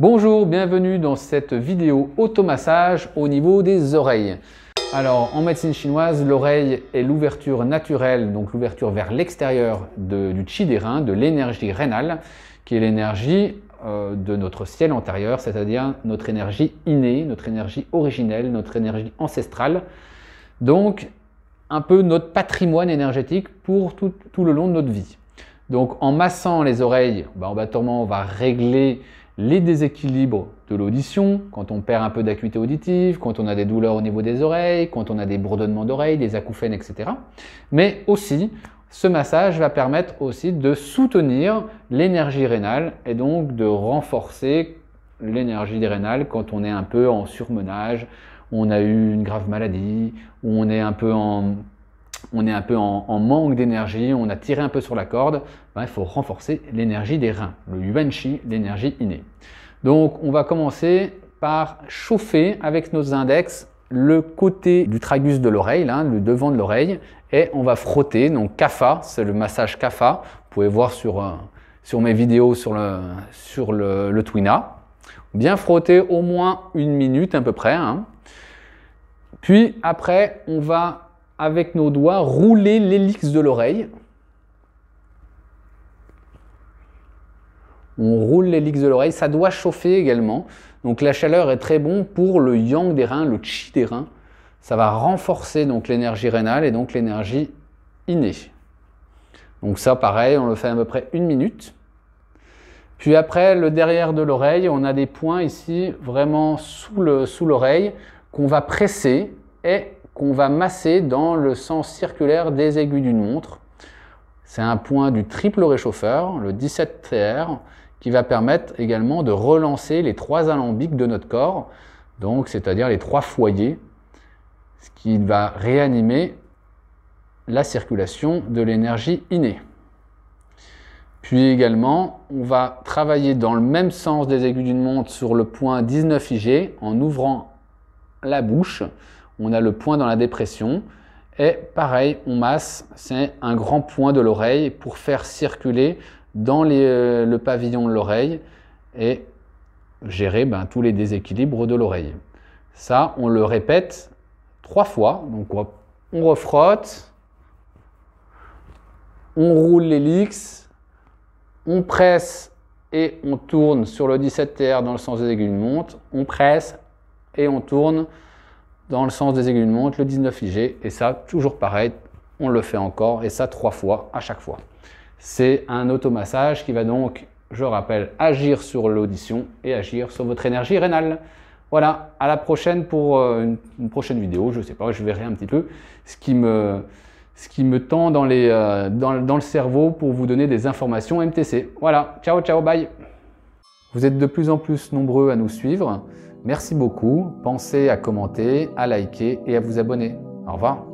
Bonjour, bienvenue dans cette vidéo automassage au niveau des oreilles. Alors en médecine chinoise, l'oreille est l'ouverture naturelle, donc l'ouverture vers l'extérieur du qi des reins, de l'énergie rénale, qui est l'énergie de notre ciel antérieur, c'est-à-dire notre énergie innée, notre énergie originelle, notre énergie ancestrale. Donc un peu notre patrimoine énergétique pour tout le long de notre vie. Donc en massant les oreilles, obligatoirement on va régler les déséquilibres de l'audition, quand on perd un peu d'acuité auditive, quand on a des douleurs au niveau des oreilles, quand on a des bourdonnements d'oreilles, des acouphènes, etc. Mais aussi, ce massage va permettre aussi de soutenir l'énergie rénale et donc de renforcer l'énergie rénale quand on est un peu en surmenage, on a eu une grave maladie, ou on est un peu en manque d'énergie, on a tiré un peu sur la corde, il faut renforcer l'énergie des reins, le yuan qi, l'énergie innée. Donc on va commencer par chauffer avec nos index le côté du tragus de l'oreille, le devant de l'oreille, et on va frotter, donc kapha, c'est le massage kapha, vous pouvez voir sur mes vidéos sur le Twina. Bien frotter au moins 1 minute à peu près. Puis après, on va avec nos doigts rouler l'hélix de l'oreille. On roule l'hélix de l'oreille, ça doit chauffer également. Donc la chaleur est très bon pour le yang des reins, le qi des reins. Ça va renforcer donc l'énergie rénale et donc l'énergie innée. Donc ça pareil, on le fait à peu près 1 minute. Puis après, le derrière de l'oreille, on a des points ici vraiment sous l'oreille qu'on va presser et qu'on va masser dans le sens circulaire des aiguilles d'une montre. C'est un point du triple réchauffeur, le 17TR, qui va permettre également de relancer les 3 alambics de notre corps, donc c'est-à-dire les 3 foyers, ce qui va réanimer la circulation de l'énergie innée. Puis également, on va travailler dans le même sens des aiguilles d'une montre sur le point 19 IG en ouvrant la bouche. On a le point dans la dépression et pareil, on masse, c'est un grand point de l'oreille pour faire circuler dans le pavillon de l'oreille et gérer tous les déséquilibres de l'oreille. Ça, on le répète 3 fois. Donc on refrotte, on roule l'hélix, on presse et on tourne sur le 17TR dans le sens des aiguilles d'une montre, on presse et on tourne dans le sens des aiguilles d'une montre, le 19 IG, et ça, toujours pareil, on le fait encore, et ça 3 fois à chaque fois. C'est un automassage qui va donc, je rappelle, agir sur l'audition et agir sur votre énergie rénale. Voilà, à la prochaine pour une prochaine vidéo, je ne sais pas, je verrai un petit peu ce qui me tend dans le cerveau pour vous donner des informations MTC. Voilà, ciao, ciao, bye. Vous êtes de plus en plus nombreux à nous suivre. Merci beaucoup. Pensez à commenter, à liker et à vous abonner. Au revoir.